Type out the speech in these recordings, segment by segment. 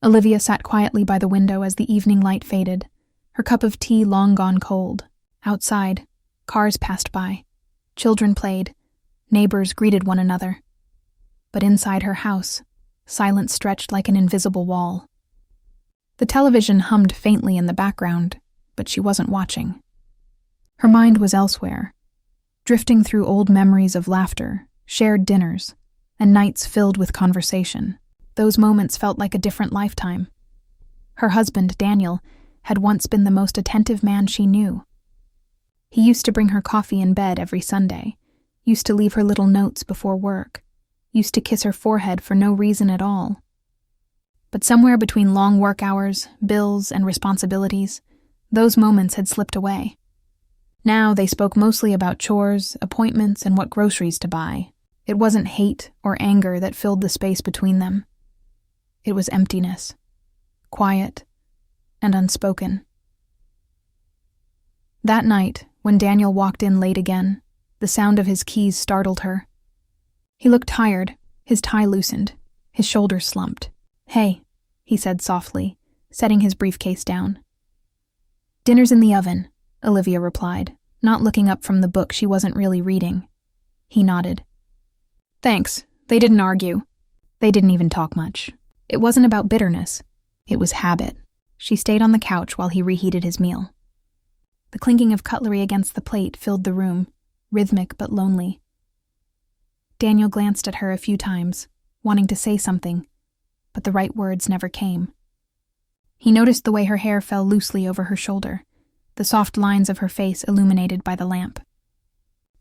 Olivia sat quietly by the window as the evening light faded, her cup of tea long gone cold. Outside, cars passed by. Children played. Neighbors greeted one another. But inside her house, silence stretched like an invisible wall. The television hummed faintly in the background, but she wasn't watching. Her mind was elsewhere, drifting through old memories of laughter, shared dinners, and nights filled with conversation. Those moments felt like a different lifetime. Her husband, Daniel, had once been the most attentive man she knew. He used to bring her coffee in bed every Sunday, used to leave her little notes before work, used to kiss her forehead for no reason at all. But somewhere between long work hours, bills, and responsibilities, those moments had slipped away. Now they spoke mostly about chores, appointments, and what groceries to buy. It wasn't hate or anger that filled the space between them. It was emptiness, quiet, and unspoken. That night, when Daniel walked in late again, the sound of his keys startled her. He looked tired, his tie loosened, his shoulders slumped. "Hey," he said softly, setting his briefcase down. "Dinner's in the oven," Olivia replied, not looking up from the book she wasn't really reading. He nodded. "Thanks. They didn't argue." They didn't even talk much. It wasn't about bitterness. It was habit. She stayed on the couch while he reheated his meal. The clinking of cutlery against the plate filled the room, rhythmic but lonely. Daniel glanced at her a few times, wanting to say something, but the right words never came. He noticed the way her hair fell loosely over her shoulder, the soft lines of her face illuminated by the lamp.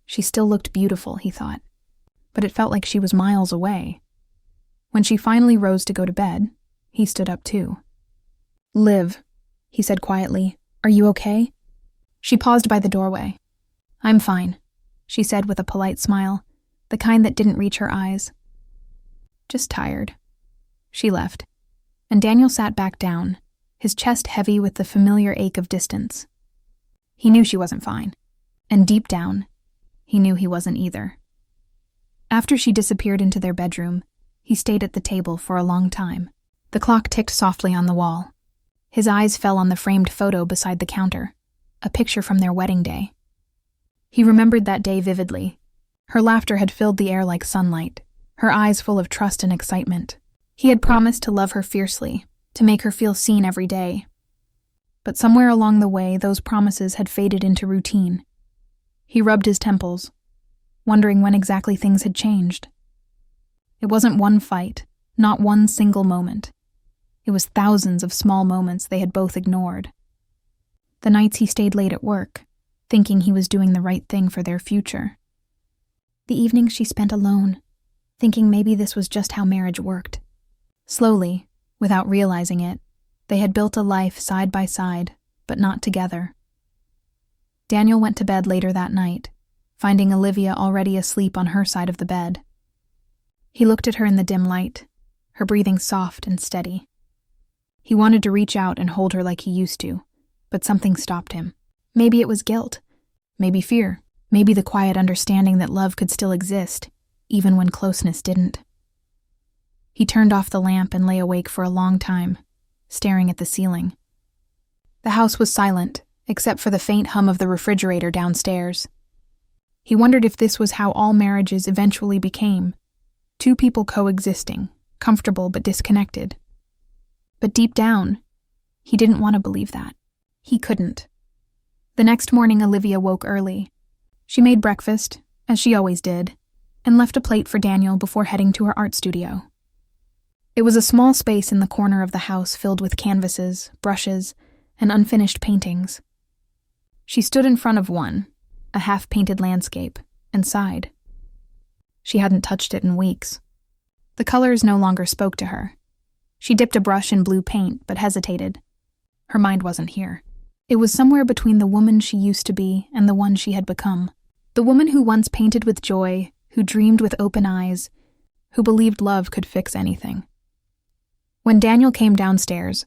She still looked beautiful, he thought, but it felt like she was miles away. When she finally rose to go to bed, he stood up too. "Liv," he said quietly, "are you okay?" She paused by the doorway. "I'm fine," she said with a polite smile, the kind that didn't reach her eyes. "Just tired." She left, and Daniel sat back down, his chest heavy with the familiar ache of distance. He knew she wasn't fine, and deep down, he knew he wasn't either. After she disappeared into their bedroom, he stayed at the table for a long time. The clock ticked softly on the wall. His eyes fell on the framed photo beside the counter, a picture from their wedding day. He remembered that day vividly. Her laughter had filled the air like sunlight, her eyes full of trust and excitement. He had promised to love her fiercely, to make her feel seen every day. But somewhere along the way, those promises had faded into routine. He rubbed his temples, wondering when exactly things had changed. It wasn't one fight, not one single moment. It was thousands of small moments they had both ignored. The nights he stayed late at work, thinking he was doing the right thing for their future. The evenings she spent alone, thinking maybe this was just how marriage worked. Slowly, without realizing it, they had built a life side by side, but not together. Daniel went to bed later that night, finding Olivia already asleep on her side of the bed. He looked at her in the dim light, her breathing soft and steady. He wanted to reach out and hold her like he used to, but something stopped him. Maybe it was guilt, maybe fear, maybe the quiet understanding that love could still exist, even when closeness didn't. He turned off the lamp and lay awake for a long time, staring at the ceiling. The house was silent, except for the faint hum of the refrigerator downstairs. He wondered if this was how all marriages eventually became, two people coexisting, comfortable but disconnected. But deep down, he didn't want to believe that. He couldn't. The next morning, Olivia woke early. She made breakfast, as she always did, and left a plate for Daniel before heading to her art studio. It was a small space in the corner of the house filled with canvases, brushes, and unfinished paintings. She stood in front of one, a half-painted landscape, and sighed. She hadn't touched it in weeks. The colors no longer spoke to her. She dipped a brush in blue paint, but hesitated. Her mind wasn't here. It was somewhere between the woman she used to be and the one she had become. The woman who once painted with joy, who dreamed with open eyes, who believed love could fix anything. When Daniel came downstairs,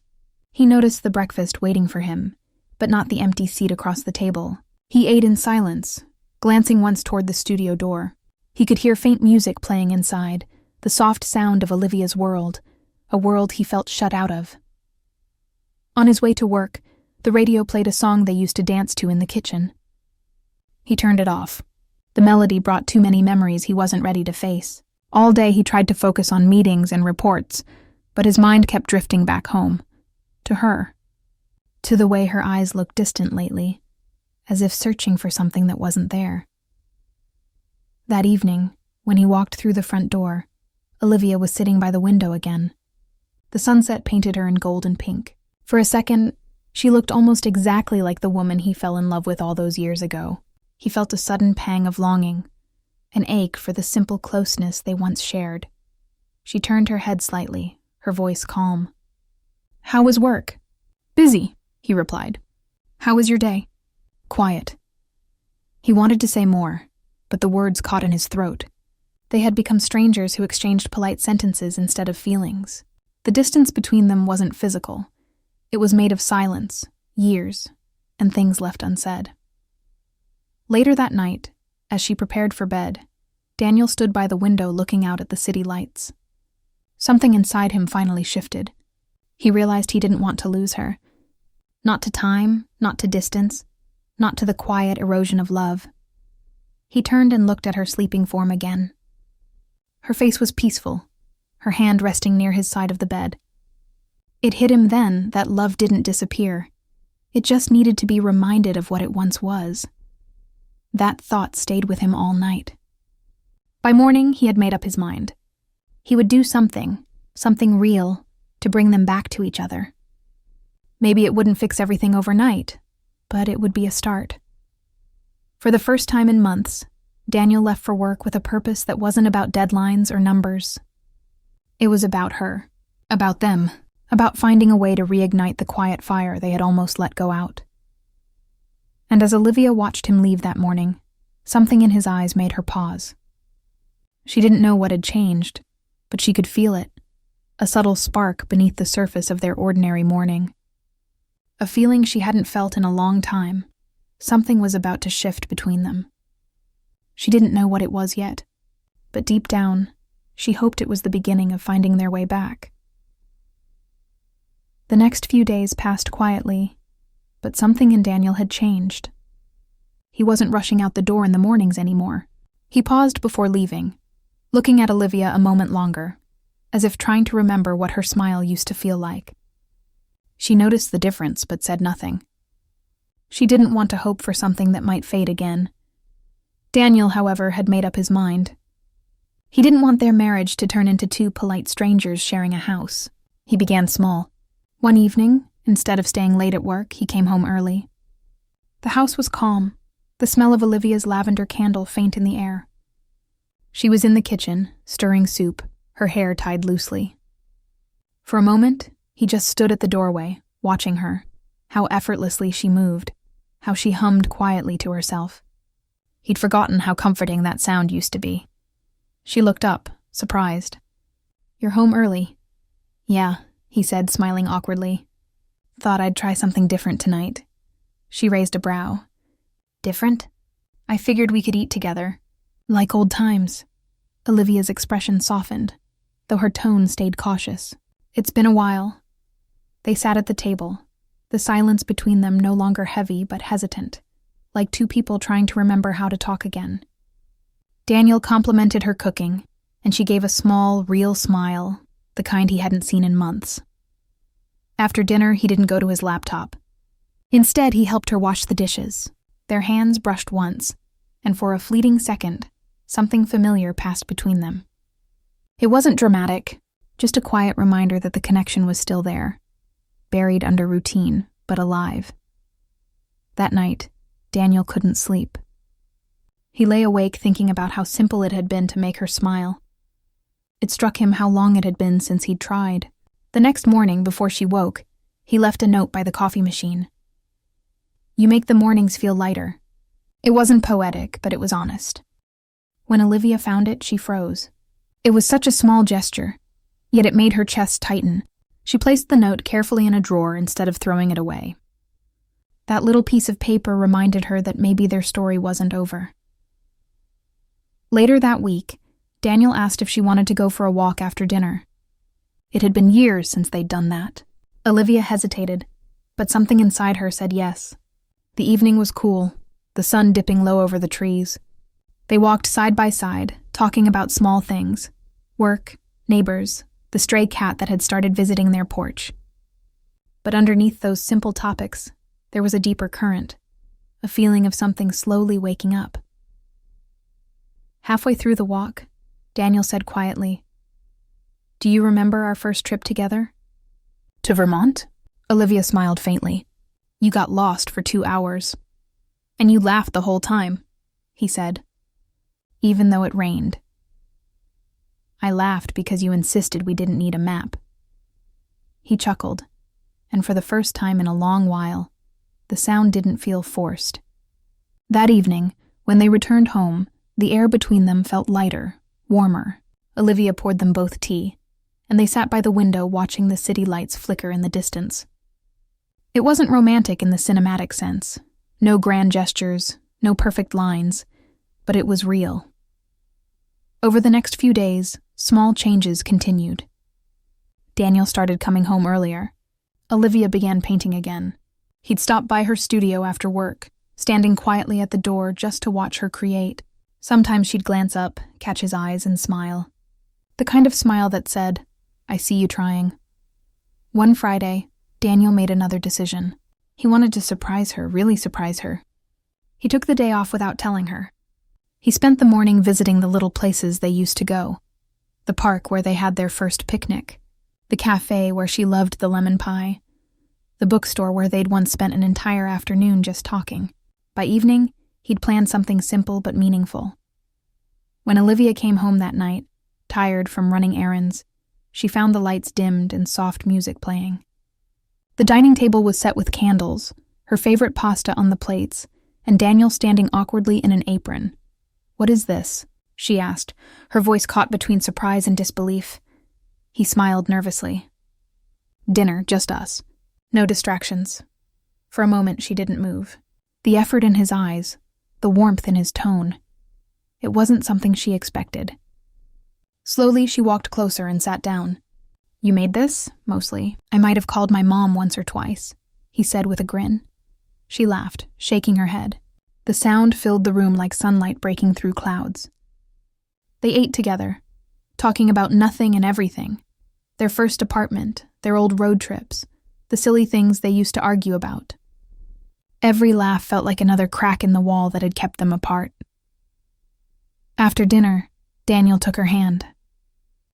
he noticed the breakfast waiting for him, but not the empty seat across the table. He ate in silence, glancing once toward the studio door. He could hear faint music playing inside, the soft sound of Olivia's world, a world he felt shut out of. On his way to work, the radio played a song they used to dance to in the kitchen. He turned it off. The melody brought too many memories he wasn't ready to face. All day he tried to focus on meetings and reports, but his mind kept drifting back home. To her. To the way her eyes looked distant lately, as if searching for something that wasn't there. That evening, when he walked through the front door, Olivia was sitting by the window again. The sunset painted her in gold and pink. For a second, she looked almost exactly like the woman he fell in love with all those years ago. He felt a sudden pang of longing, an ache for the simple closeness they once shared. She turned her head slightly, her voice calm. "How was work?" "Busy," he replied. "How was your day?" "Quiet." He wanted to say more, but the words caught in his throat. They had become strangers who exchanged polite sentences instead of feelings. The distance between them wasn't physical. It was made of silence, years, and things left unsaid. Later that night, as she prepared for bed, Daniel stood by the window looking out at the city lights. Something inside him finally shifted. He realized he didn't want to lose her. Not to time, not to distance, not to the quiet erosion of love. He turned and looked at her sleeping form again. Her face was peaceful, her hand resting near his side of the bed. It hit him then that love didn't disappear. It just needed to be reminded of what it once was. That thought stayed with him all night. By morning, he had made up his mind. He would do something real, to bring them back to each other. Maybe it wouldn't fix everything overnight, but it would be a start. For the first time in months, Daniel left for work with a purpose that wasn't about deadlines or numbers. It was about her, about them, about finding a way to reignite the quiet fire they had almost let go out. And as Olivia watched him leave that morning, something in his eyes made her pause. She didn't know what had changed, but she could feel it, a subtle spark beneath the surface of their ordinary morning. A feeling she hadn't felt in a long time. Something was about to shift between them. She didn't know what it was yet, but deep down, she hoped it was the beginning of finding their way back. The next few days passed quietly, but something in Daniel had changed. He wasn't rushing out the door in the mornings anymore. He paused before leaving, looking at Olivia a moment longer, as if trying to remember what her smile used to feel like. She noticed the difference but said nothing. She didn't want to hope for something that might fade again. Daniel, however, had made up his mind. He didn't want their marriage to turn into two polite strangers sharing a house. He began small. One evening, instead of staying late at work, he came home early. The house was calm, the smell of Olivia's lavender candle faint in the air. She was in the kitchen, stirring soup, her hair tied loosely. For a moment, he just stood at the doorway, watching her, how effortlessly she moved, how she hummed quietly to herself. He'd forgotten how comforting that sound used to be. She looked up, surprised. "You're home early." "Yeah," he said, smiling awkwardly. "Thought I'd try something different tonight." She raised a brow. "Different?" "I figured we could eat together. Like old times." Olivia's expression softened, though her tone stayed cautious. "It's been a while." They sat at the table, the silence between them no longer heavy but hesitant, like two people trying to remember how to talk again. Daniel complimented her cooking, and she gave a small, real smile, the kind he hadn't seen in months. After dinner, he didn't go to his laptop. Instead, he helped her wash the dishes. Their hands brushed once, and for a fleeting second, something familiar passed between them. It wasn't dramatic, just a quiet reminder that the connection was still there, buried under routine, but alive. That night, Daniel couldn't sleep. He lay awake thinking about how simple it had been to make her smile. It struck him how long it had been since he'd tried. The next morning, before she woke, he left a note by the coffee machine. "You make the mornings feel lighter." It wasn't poetic, but it was honest. When Olivia found it, she froze. It was such a small gesture, yet it made her chest tighten. She placed the note carefully in a drawer instead of throwing it away. That little piece of paper reminded her that maybe their story wasn't over. Later that week, Daniel asked if she wanted to go for a walk after dinner. It had been years since they'd done that. Olivia hesitated, but something inside her said yes. The evening was cool, the sun dipping low over the trees. They walked side by side, talking about small things: work, neighbors, the stray cat that had started visiting their porch. But underneath those simple topics, there was a deeper current, a feeling of something slowly waking up. Halfway through the walk, Daniel said quietly, "Do you remember our first trip together?" "To Vermont?" Olivia smiled faintly. "You got lost for 2 hours. And you laughed the whole time," he said, "even though it rained." "I laughed because you insisted we didn't need a map." He chuckled, and for the first time in a long while, the sound didn't feel forced. That evening, when they returned home, the air between them felt lighter, warmer. Olivia poured them both tea, and they sat by the window watching the city lights flicker in the distance. It wasn't romantic in the cinematic sense. No grand gestures, no perfect lines, but it was real. Over the next few days, small changes continued. Daniel started coming home earlier. Olivia began painting again. He'd stop by her studio after work, standing quietly at the door just to watch her create. Sometimes she'd glance up, catch his eyes, and smile. The kind of smile that said, "I see you trying." One Friday, Daniel made another decision. He wanted to surprise her, really surprise her. He took the day off without telling her. He spent the morning visiting the little places they used to go. The park where they had their first picnic. The cafe where she loved the lemon pie. The bookstore where they'd once spent an entire afternoon just talking. By evening, he'd planned something simple but meaningful. When Olivia came home that night, tired from running errands, she found the lights dimmed and soft music playing. The dining table was set with candles, her favorite pasta on the plates, and Daniel standing awkwardly in an apron. "What is this?" she asked, her voice caught between surprise and disbelief. He smiled nervously. "Dinner, just us. No distractions." For a moment, she didn't move. The effort in his eyes, the warmth in his tone. It wasn't something she expected. Slowly, she walked closer and sat down. "You made this? Mostly. I might have called my mom once or twice," he said with a grin. She laughed, shaking her head. The sound filled the room like sunlight breaking through clouds. They ate together, talking about nothing and everything. Their first apartment, their old road trips, the silly things they used to argue about. Every laugh felt like another crack in the wall that had kept them apart. After dinner, Daniel took her hand.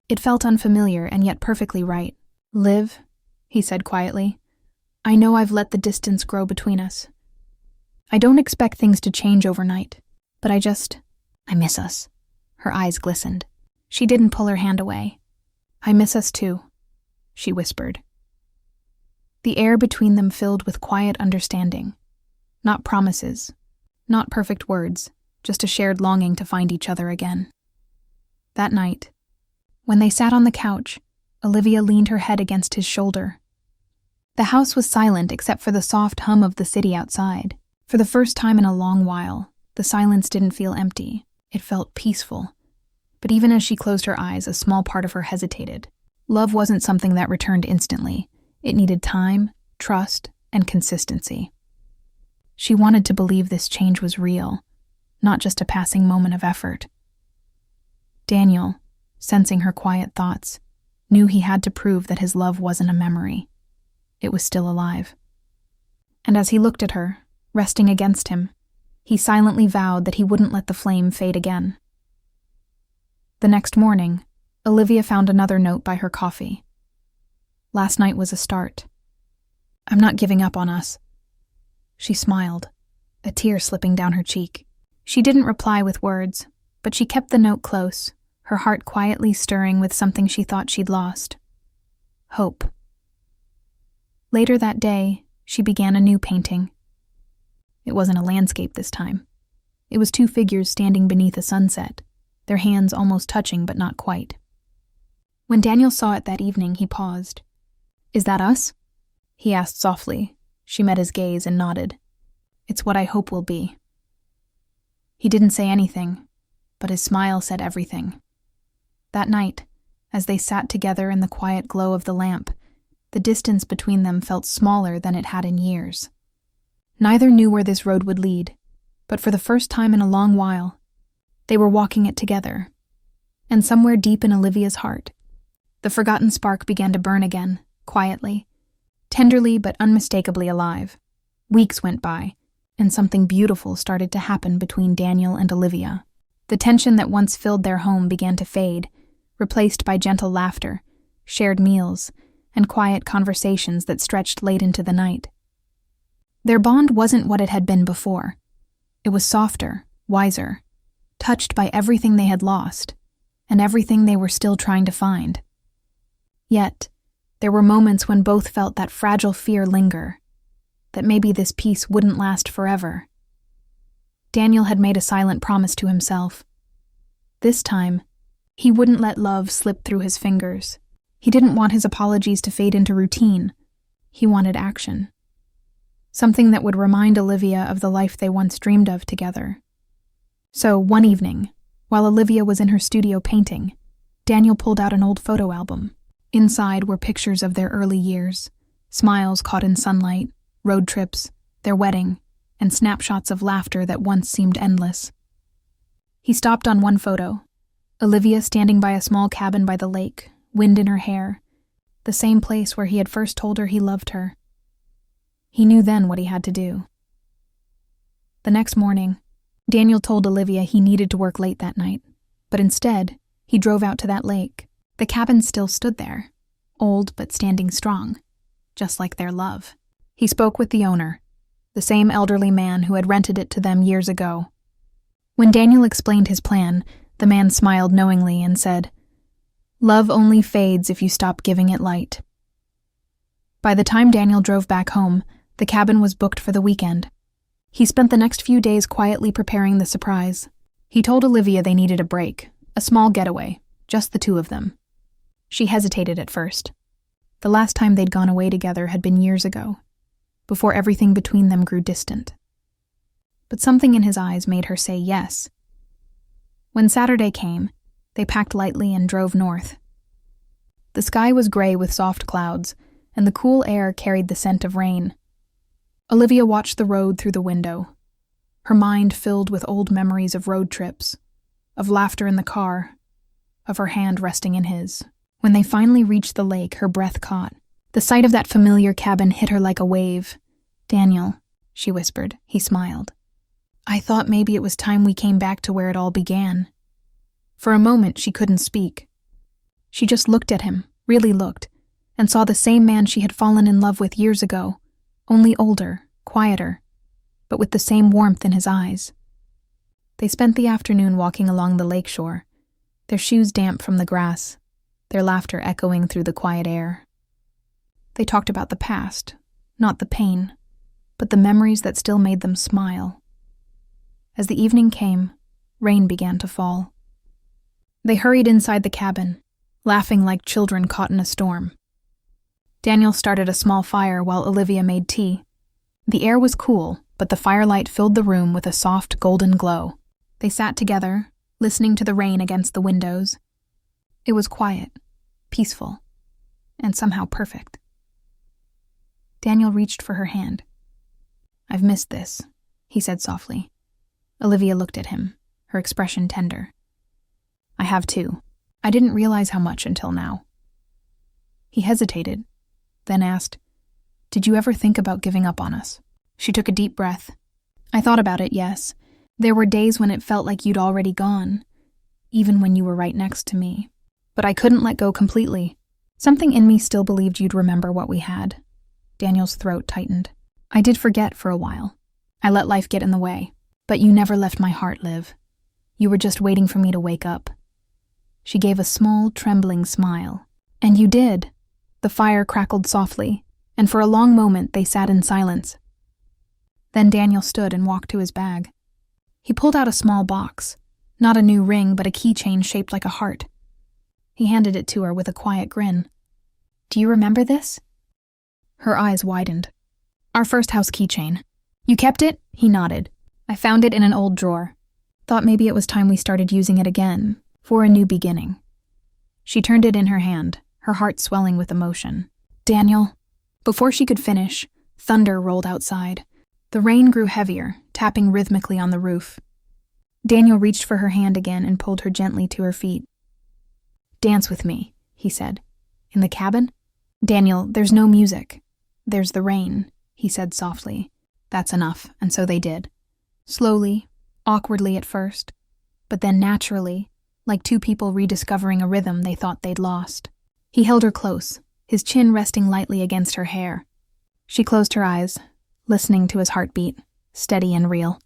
It felt unfamiliar and yet perfectly right. "Liv," he said quietly, "I know I've let the distance grow between us. I don't expect things to change overnight, but I miss us." Her eyes glistened. She didn't pull her hand away. "I miss us too," she whispered. The air between them filled with quiet understanding. Not promises, not perfect words, just a shared longing to find each other again. That night, when they sat on the couch, Olivia leaned her head against his shoulder. The house was silent except for the soft hum of the city outside. For the first time in a long while, the silence didn't feel empty. It felt peaceful. But even as she closed her eyes, a small part of her hesitated. Love wasn't something that returned instantly. It needed time, trust, and consistency. She wanted to believe this change was real, not just a passing moment of effort. Daniel, sensing her quiet thoughts, knew he had to prove that his love wasn't a memory. It was still alive. And as he looked at her, resting against him, he silently vowed that he wouldn't let the flame fade again. The next morning, Olivia found another note by her coffee. Last night was a start. I'm not giving up on us. She smiled, a tear slipping down her cheek. She didn't reply with words, but she kept the note close, her heart quietly stirring with something she thought she'd lost. Hope. Later that day, she began a new painting. It wasn't a landscape this time. It was two figures standing beneath a sunset, their hands almost touching but not quite. When Daniel saw it that evening, he paused. "Is that us?" he asked softly. She met his gaze and nodded. "It's what I hope will be." He didn't say anything, but his smile said everything. That night, As they sat together in the quiet glow of the lamp, the distance between them felt smaller than it had in years. Neither knew where this road would lead, but for the first time in a long while, they were walking it together. And somewhere deep in Olivia's heart, the forgotten spark began to burn again, quietly, tenderly but unmistakably alive. Weeks went by, and something beautiful started to happen between Daniel and Olivia. The tension that once filled their home began to fade, replaced by gentle laughter, shared meals, and quiet conversations that stretched late into the night. Their bond wasn't what it had been before. It was softer, wiser, touched by everything they had lost, and everything they were still trying to find. Yet, there were moments when both felt that fragile fear linger, that maybe this peace wouldn't last forever. Daniel had made a silent promise to himself. This time, he wouldn't let love slip through his fingers. He didn't want his apologies to fade into routine. He wanted action. Something that would remind Olivia of the life they once dreamed of together. So, one evening, while Olivia was in her studio painting, Daniel pulled out an old photo album. Inside were pictures of their early years, smiles caught in sunlight, road trips, their wedding, and snapshots of laughter that once seemed endless. He stopped on one photo, Olivia standing by a small cabin by the lake, wind in her hair, the same place where he had first told her he loved her. He knew then what he had to do. The next morning, Daniel told Olivia he needed to work late that night, but instead, he drove out to that lake. The cabin still stood there, old but standing strong, just like their love. He spoke with the owner, the same elderly man who had rented it to them years ago. When Daniel explained his plan, the man smiled knowingly and said, "Love only fades if you stop giving it light." By the time Daniel drove back home, the cabin was booked for the weekend. He spent the next few days quietly preparing the surprise. He told Olivia they needed a break, a small getaway, just the two of them. She hesitated at first. The last time they'd gone away together had been years ago, before everything between them grew distant. But something in his eyes made her say yes. When Saturday came, they packed lightly and drove north. The sky was gray with soft clouds, and the cool air carried the scent of rain. Olivia watched the road through the window, her mind filled with old memories of road trips, of laughter in the car, of her hand resting in his. When they finally reached the lake, her breath caught. The sight of that familiar cabin hit her like a wave. "Daniel," she whispered. He smiled. "I thought maybe it was time we came back to where it all began." For a moment, she couldn't speak. She just looked at him, really looked, and saw the same man she had fallen in love with years ago, only older, quieter, but with the same warmth in his eyes. They spent the afternoon walking along the lakeshore, their shoes damp from the grass, their laughter echoing through the quiet air. They talked about the past, not the pain, but the memories that still made them smile. As the evening came, rain began to fall. They hurried inside the cabin, laughing like children caught in a storm. Daniel started a small fire while Olivia made tea. The air was cool, but the firelight filled the room with a soft golden glow. They sat together, listening to the rain against the windows. It was quiet, peaceful, and somehow perfect. Daniel reached for her hand. "I've missed this," he said softly. Olivia looked at him, her expression tender. "I have too. I didn't realize how much until now." He hesitated, then asked, "Did you ever think about giving up on us?" She took a deep breath. "I thought about it, yes. There were days when it felt like you'd already gone, even when you were right next to me. But I couldn't let go completely. Something in me still believed you'd remember what we had." Daniel's throat tightened. "I did forget for a while. I let life get in the way. But you never left my heart, Liv. You were just waiting for me to wake up." She gave a small, trembling smile. "And you did." The fire crackled softly, and for a long moment they sat in silence. Then Daniel stood and walked to his bag. He pulled out a small box, not a new ring but a keychain shaped like a heart. He handed it to her with a quiet grin. "Do you remember this?" Her eyes widened. "Our first house keychain. You kept it?" He nodded. "I found it in an old drawer. Thought maybe it was time we started using it again, for a new beginning." She turned it in her hand, her heart swelling with emotion. Daniel. Before she could finish, thunder rolled outside. The rain grew heavier, tapping rhythmically on the roof. Daniel reached for her hand again and pulled her gently to her feet. Dance with me, he said. In the cabin? Daniel, there's no music. There's the rain, he said softly. That's enough, and so they did. Slowly, awkwardly at first, but then naturally, like two people rediscovering a rhythm they thought they'd lost. He held her close, his chin resting lightly against her hair. She closed her eyes, listening to his heartbeat, steady and real.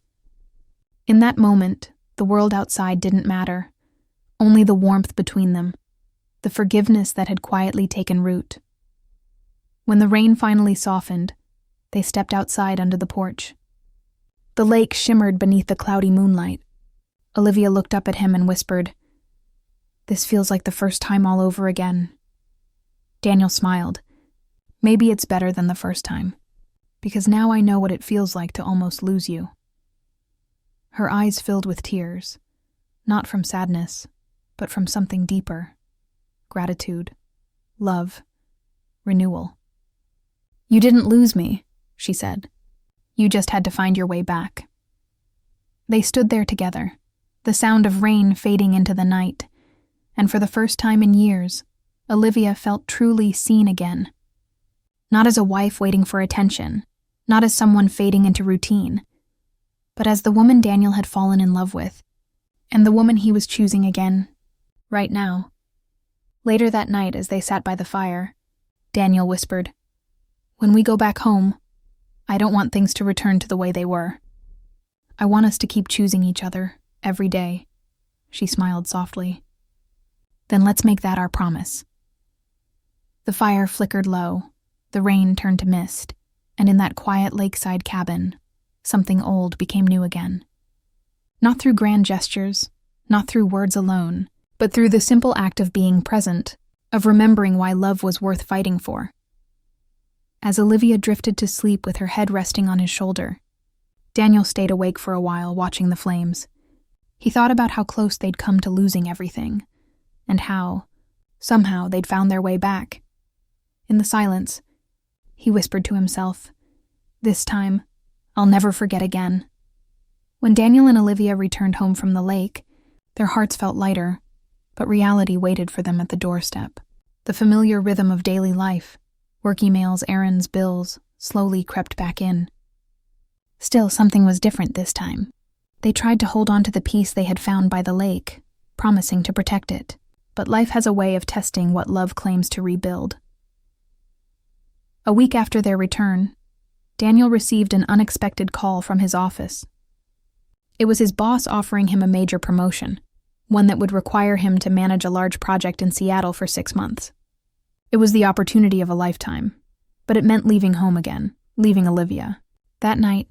In that moment, the world outside didn't matter, only the warmth between them, the forgiveness that had quietly taken root. When the rain finally softened, they stepped outside under the porch. The lake shimmered beneath the cloudy moonlight. Olivia looked up at him and whispered, "This feels like the first time all over again." Daniel smiled. "Maybe it's better than the first time, because now I know what it feels like to almost lose you." Her eyes filled with tears, not from sadness, but from something deeper. Gratitude, love, renewal. "You didn't lose me," she said. "You just had to find your way back." They stood there together, the sound of rain fading into the night, and for the first time in years, Olivia felt truly seen again. Not as a wife waiting for attention, not as someone fading into routine, but as the woman Daniel had fallen in love with, and the woman he was choosing again, right now. Later that night, as they sat by the fire, Daniel whispered, "When we go back home, I don't want things to return to the way they were. I want us to keep choosing each other, every day." She smiled softly. "Then let's make that our promise." The fire flickered low, the rain turned to mist, and in that quiet lakeside cabin, something old became new again. Not through grand gestures, not through words alone, but through the simple act of being present, of remembering why love was worth fighting for. As Olivia drifted to sleep with her head resting on his shoulder, Daniel stayed awake for a while watching the flames. He thought about how close they'd come to losing everything, and how, somehow, they'd found their way back. In the silence, he whispered to himself, "This time, I'll never forget again." When Daniel and Olivia returned home from the lake, their hearts felt lighter, but reality waited for them at the doorstep. The familiar rhythm of daily life, work emails, errands, bills, slowly crept back in. Still, something was different this time. They tried to hold on to the peace they had found by the lake, promising to protect it. But life has a way of testing what love claims to rebuild. A week after their return, Daniel received an unexpected call from his office. It was his boss offering him a major promotion, one that would require him to manage a large project in Seattle for 6 months. It was the opportunity of a lifetime, but it meant leaving home again, leaving Olivia. That night,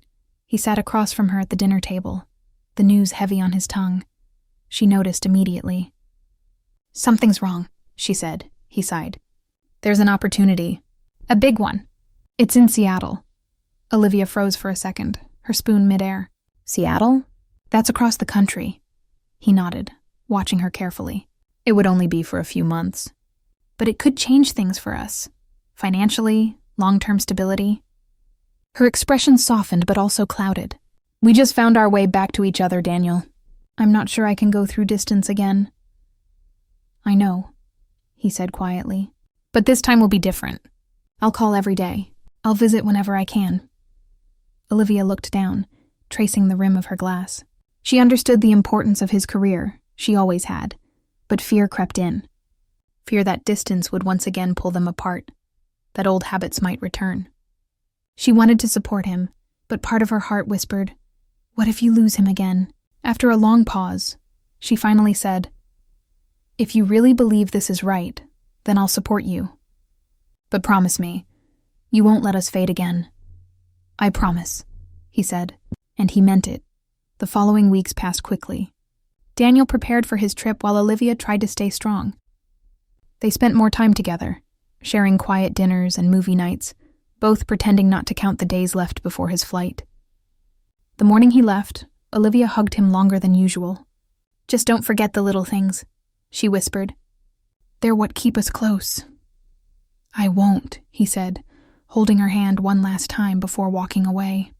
he sat across from her at the dinner table, the news heavy on his tongue. She noticed immediately. "Something's wrong," she said. He sighed. "There's an opportunity. A big one. It's in Seattle." Olivia froze for a second, her spoon midair. "Seattle? That's across the country." He nodded, watching her carefully. "It would only be for a few months. But it could change things for us. Financially, long-term stability." Her expression softened but also clouded. "We just found our way back to each other, Daniel. I'm not sure I can go through distance again." "I know," he said quietly. "But this time will be different. I'll call every day. I'll visit whenever I can." Olivia looked down, tracing the rim of her glass. She understood the importance of his career, she always had, but fear crept in. Fear that distance would once again pull them apart, that old habits might return. She wanted to support him, but part of her heart whispered, "What if you lose him again?" After a long pause, she finally said, "If you really believe this is right, then I'll support you. But promise me, you won't let us fade again." "I promise," he said, and he meant it. The following weeks passed quickly. Daniel prepared for his trip while Olivia tried to stay strong. They spent more time together, sharing quiet dinners and movie nights, both pretending not to count the days left before his flight. The morning he left, Olivia hugged him longer than usual. "Just don't forget the little things," she whispered. They're what keep us close." "I won't," he said, holding her hand one last time before walking away.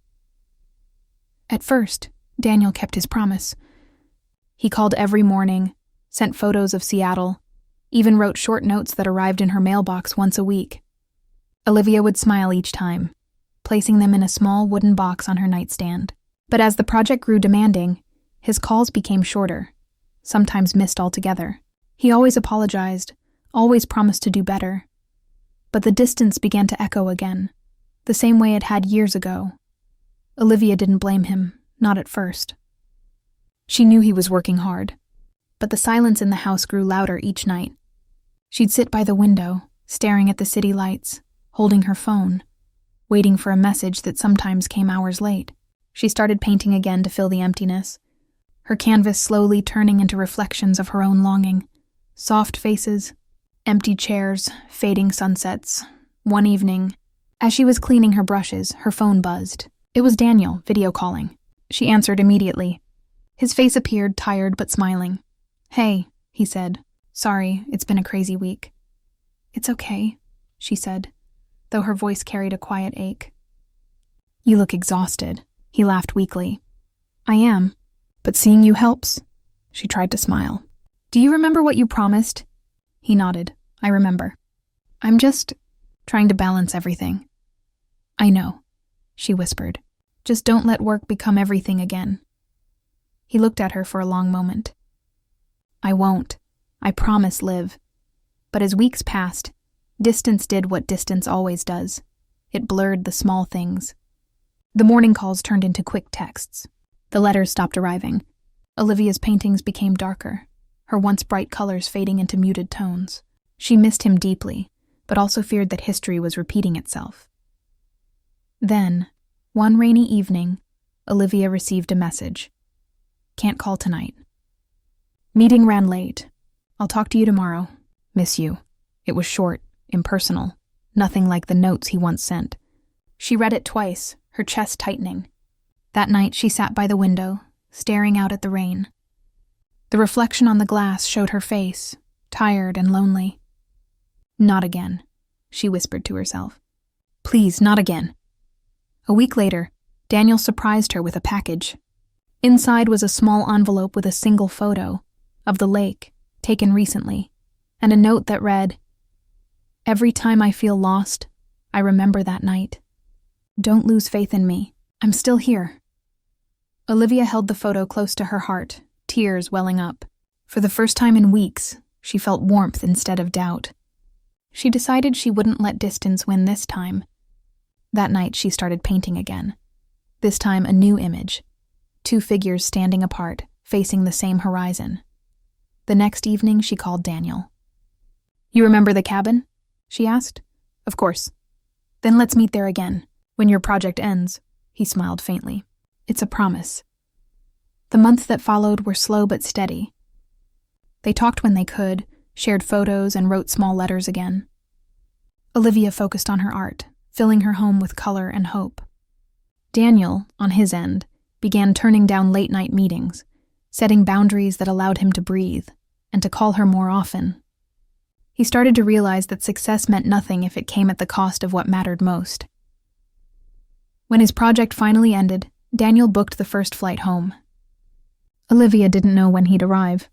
At first, Daniel kept his promise. He called every morning, sent photos of Seattle, even wrote short notes that arrived in her mailbox once a week. Olivia would smile each time, placing them in a small wooden box on her nightstand. But as the project grew demanding, his calls became shorter, sometimes missed altogether. He always apologized, always promised to do better. But the distance began to echo again, the same way it had years ago. Olivia didn't blame him, not at first. She knew he was working hard, but the silence in the house grew louder each night. She'd sit by the window, staring at the city lights, holding her phone, waiting for a message that sometimes came hours late. She started painting again to fill the emptiness, her canvas slowly turning into reflections of her own longing. Soft faces, empty chairs, fading sunsets. One evening, as she was cleaning her brushes, her phone buzzed. It was Daniel, video calling. She answered immediately. His face appeared tired but smiling. "Hey," he said. "Sorry, it's been a crazy week." "It's okay," she said, though her voice carried a quiet ache. "You look exhausted," he laughed weakly. "I am, but seeing you helps." She tried to smile. "Do you remember what you promised?" He nodded. "I remember. I'm just trying to balance everything." "I know," she whispered. "Just don't let work become everything again." He looked at her for a long moment. "I won't. I promise, Liv." But as weeks passed, distance did what distance always does. It blurred the small things. The morning calls turned into quick texts. The letters stopped arriving. Olivia's paintings became darker, her once bright colors fading into muted tones. She missed him deeply, but also feared that history was repeating itself. Then, one rainy evening, Olivia received a message. "Can't call tonight. Meeting ran late. I'll talk to you tomorrow. Miss you." It was short, impersonal, nothing like the notes he once sent. She read it twice, her chest tightening. That night she sat by the window, staring out at the rain. The reflection on the glass showed her face, tired and lonely. "Not again," she whispered to herself. "Please, not again." A week later, Daniel surprised her with a package. Inside was a small envelope with a single photo of the lake, taken recently, and a note that read, "Every time I feel lost, I remember that night. Don't lose faith in me. I'm still here." Olivia held the photo close to her heart, tears welling up. For the first time in weeks, she felt warmth instead of doubt. She decided she wouldn't let distance win this time. That night she started painting again. This time a new image. 2 figures standing apart, facing the same horizon. The next evening she called Daniel. "You remember the cabin?" she asked. "Of course." "Then let's meet there again, when your project ends," he smiled faintly. "It's a promise." The months that followed were slow but steady. They talked when they could, shared photos, and wrote small letters again. Olivia focused on her art, filling her home with color and hope. Daniel, on his end, began turning down late-night meetings, setting boundaries that allowed him to breathe, and to call her more often. He started to realize that success meant nothing if it came at the cost of what mattered most. When his project finally ended, Daniel booked the first flight home. Olivia didn't know when he'd arrive.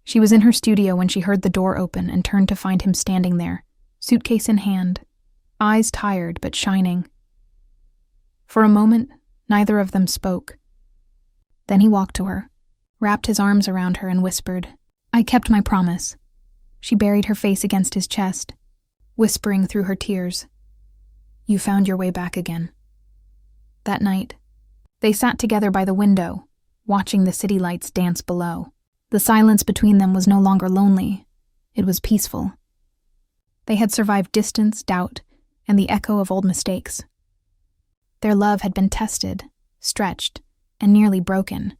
She was in her studio when she heard the door open and turned to find him standing there, suitcase in hand, eyes tired but shining. For a moment, neither of them spoke. Then he walked to her, wrapped his arms around her and whispered, "I kept my promise." She buried her face against his chest, whispering through her tears, "You found your way back again." That night, they sat together by the window, watching the city lights dance below. The silence between them was no longer lonely. It was peaceful. They had survived distance, doubt, and the echo of old mistakes. Their love had been tested, stretched, and nearly broken,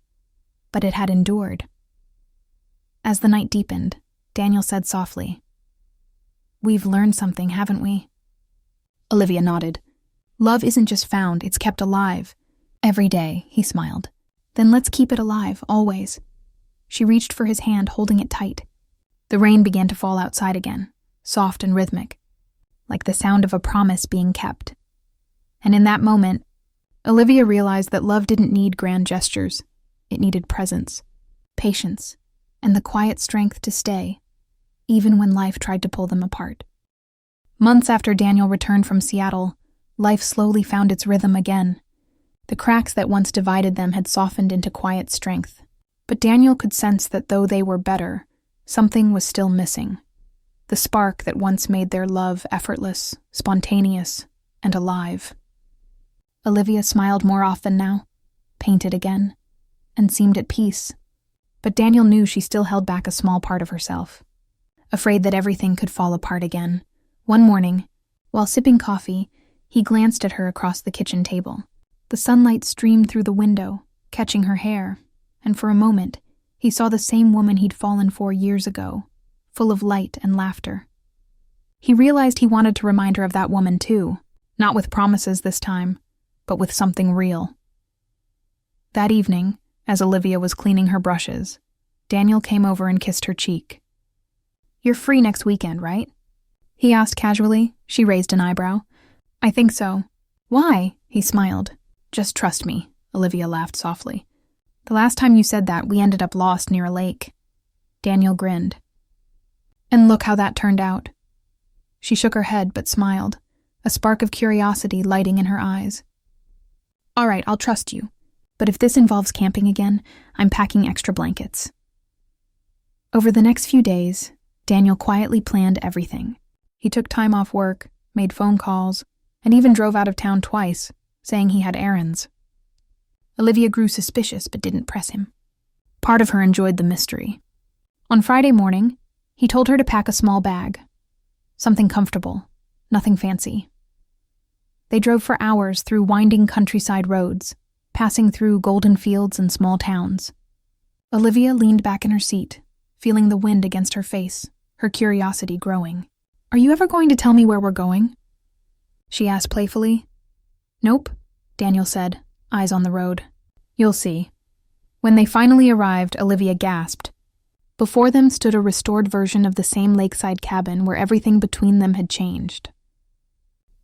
but it had endured. As the night deepened, Daniel said softly, "We've learned something, haven't we?" Olivia nodded. "Love isn't just found, it's kept alive. Every day," he smiled. "Then let's keep it alive, always." She reached for his hand, holding it tight. The rain began to fall outside again, soft and rhythmic, like the sound of a promise being kept. And in that moment, Olivia realized that love didn't need grand gestures. It needed presence, patience, and the quiet strength to stay, even when life tried to pull them apart. Months after Daniel returned from Seattle, life slowly found its rhythm again. The cracks that once divided them had softened into quiet strength. But Daniel could sense that though they were better, something was still missing. The spark that once made their love effortless, spontaneous, and alive. Olivia smiled more often now, painted again, and seemed at peace. But Daniel knew she still held back a small part of herself, afraid that everything could fall apart again. One morning, while sipping coffee, he glanced at her across the kitchen table. The sunlight streamed through the window, catching her hair, and for a moment, he saw the same woman he'd fallen for years ago, full of light and laughter. He realized he wanted to remind her of that woman too, not with promises this time, but with something real. That evening, as Olivia was cleaning her brushes, Daniel came over and kissed her cheek. "You're free next weekend, right?" he asked casually. She raised an eyebrow. "I think so." "Why?" he smiled. "Just trust me," Olivia laughed softly. "The last time you said that, we ended up lost near a lake." Daniel grinned. "And look how that turned out." She shook her head but smiled, a spark of curiosity lighting in her eyes. "All right, I'll trust you. But if this involves camping again, I'm packing extra blankets." Over the next few days, Daniel quietly planned everything. He took time off work, made phone calls, and even drove out of town twice, saying he had errands. Olivia grew suspicious but didn't press him. Part of her enjoyed the mystery. On Friday morning, he told her to pack a small bag. Something comfortable, nothing fancy. They drove for hours through winding countryside roads, passing through golden fields and small towns. Olivia leaned back in her seat, feeling the wind against her face, her curiosity growing. "Are you ever going to tell me where we're going?" she asked playfully. "Nope," Daniel said, eyes on the road. "You'll see." When they finally arrived, Olivia gasped. Before them stood a restored version of the same lakeside cabin where everything between them had changed.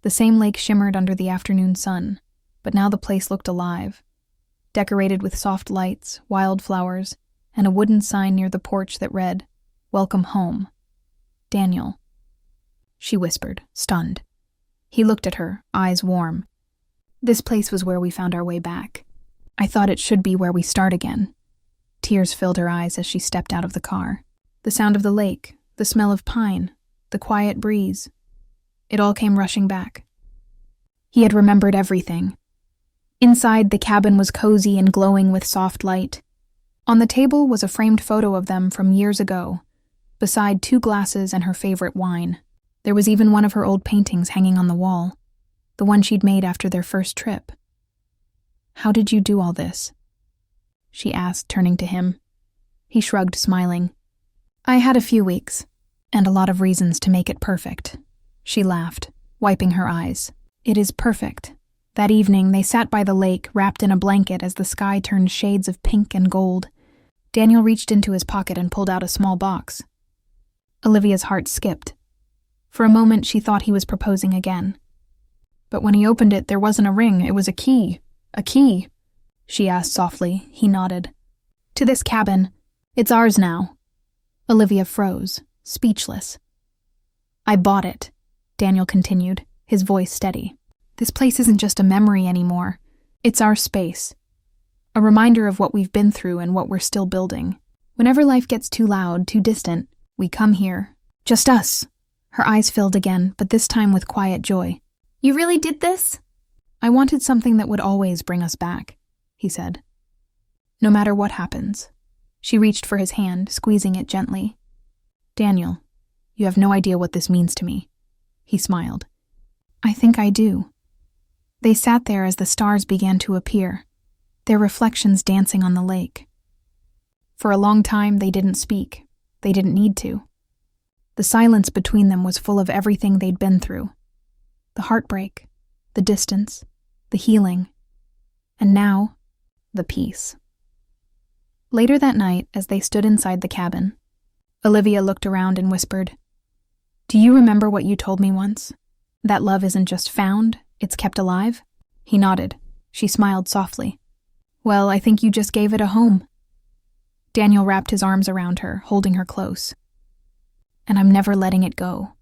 The same lake shimmered under the afternoon sun, but now the place looked alive, decorated with soft lights, wildflowers, and a wooden sign near the porch that read, "Welcome home. Daniel." She whispered, stunned. He looked at her, eyes warm. "This place was where we found our way back. I thought it should be where we start again." Tears filled her eyes as she stepped out of the car. The sound of the lake, the smell of pine, the quiet breeze. It all came rushing back. He had remembered everything. Inside, the cabin was cozy and glowing with soft light. On the table was a framed photo of them from years ago, beside 2 glasses and her favorite wine. There was even one of her old paintings hanging on the wall, the one she'd made after their first trip. "How did you do all this?" she asked, turning to him. He shrugged, smiling. "I had a few weeks, and a lot of reasons to make it perfect." She laughed, wiping her eyes. "It is perfect." That evening, they sat by the lake, wrapped in a blanket as the sky turned shades of pink and gold. Daniel reached into his pocket and pulled out a small box. Olivia's heart skipped. For a moment, she thought he was proposing again. But when he opened it, there wasn't a ring, it was a key. "A key?" she asked softly. He nodded. "To this cabin. It's ours now." Olivia froze, speechless. "I bought it," Daniel continued, his voice steady. "This place isn't just a memory anymore. It's our space. A reminder of what we've been through and what we're still building. Whenever life gets too loud, too distant, we come here. Just us." Her eyes filled again, but this time with quiet joy. "You really did this?" "I wanted something that would always bring us back," he said. "No matter what happens." She reached for his hand, squeezing it gently. "Daniel, you have no idea what this means to me." He smiled. "I think I do." They sat there as the stars began to appear, their reflections dancing on the lake. For a long time, they didn't speak. They didn't need to. The silence between them was full of everything they'd been through. The heartbreak, the distance, the healing, and now, the peace. Later that night, as they stood inside the cabin, Olivia looked around and whispered, "Do you remember what you told me once? That love isn't just found, it's kept alive?" He nodded. She smiled softly. "Well, I think you just gave it a home." Daniel wrapped his arms around her, holding her close. "And I'm never letting it go."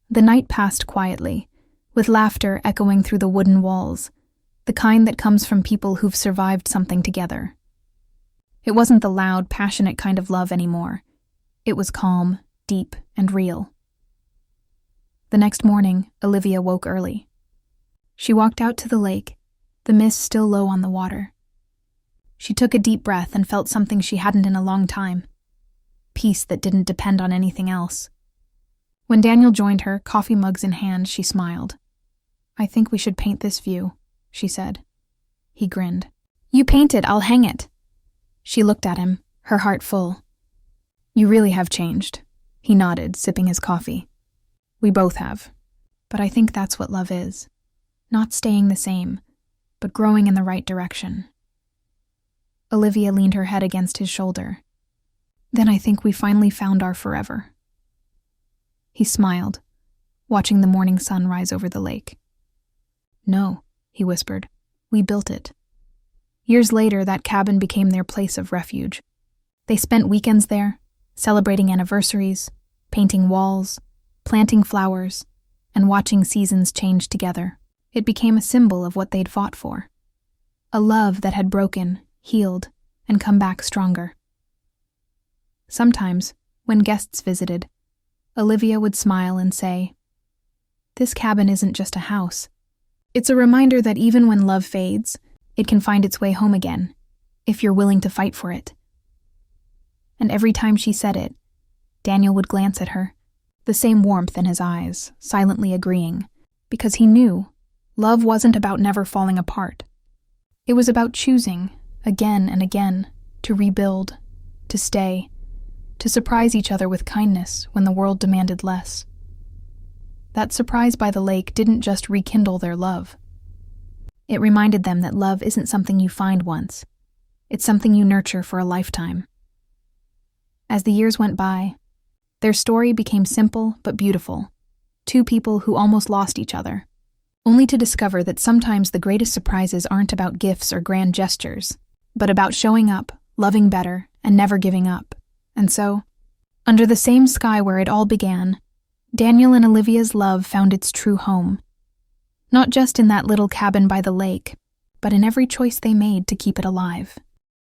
The night passed quietly, with laughter echoing through the wooden walls, the kind that comes from people who've survived something together. It wasn't the loud, passionate kind of love anymore. It was calm, deep, and real. The next morning, Olivia woke early. She walked out to the lake, the mist still low on the water. She took a deep breath and felt something she hadn't in a long time. Peace that didn't depend on anything else. When Daniel joined her, coffee mugs in hand, she smiled. "I think we should paint this view," she said. He grinned. "You paint it, I'll hang it." She looked at him, her heart full. "You really have changed," he nodded, sipping his coffee. "We both have. But I think that's what love is. Not staying the same, but growing in the right direction." Olivia leaned her head against his shoulder. "Then I think we finally found our forever." He smiled, watching the morning sun rise over the lake. "No," he whispered. "We built it." Years later, that cabin became their place of refuge. They spent weekends there, celebrating anniversaries, painting walls, planting flowers, and watching seasons change together. It became a symbol of what they'd fought for. A love that had broken, healed, and come back stronger. Sometimes, when guests visited, Olivia would smile and say, "This cabin isn't just a house. It's a reminder that even when love fades, it can find its way home again, if you're willing to fight for it." And every time she said it, Daniel would glance at her, the same warmth in his eyes, silently agreeing, because he knew love wasn't about never falling apart. It was about choosing, again and again, to rebuild, to stay, to surprise each other with kindness when the world demanded less. That surprise by the lake didn't just rekindle their love. It reminded them that love isn't something you find once. It's something you nurture for a lifetime. As the years went by, their story became simple but beautiful. Two people who almost lost each other, only to discover that sometimes the greatest surprises aren't about gifts or grand gestures, but about showing up, loving better, and never giving up. And so, under the same sky where it all began, Daniel and Olivia's love found its true home. Not just in that little cabin by the lake, but in every choice they made to keep it alive.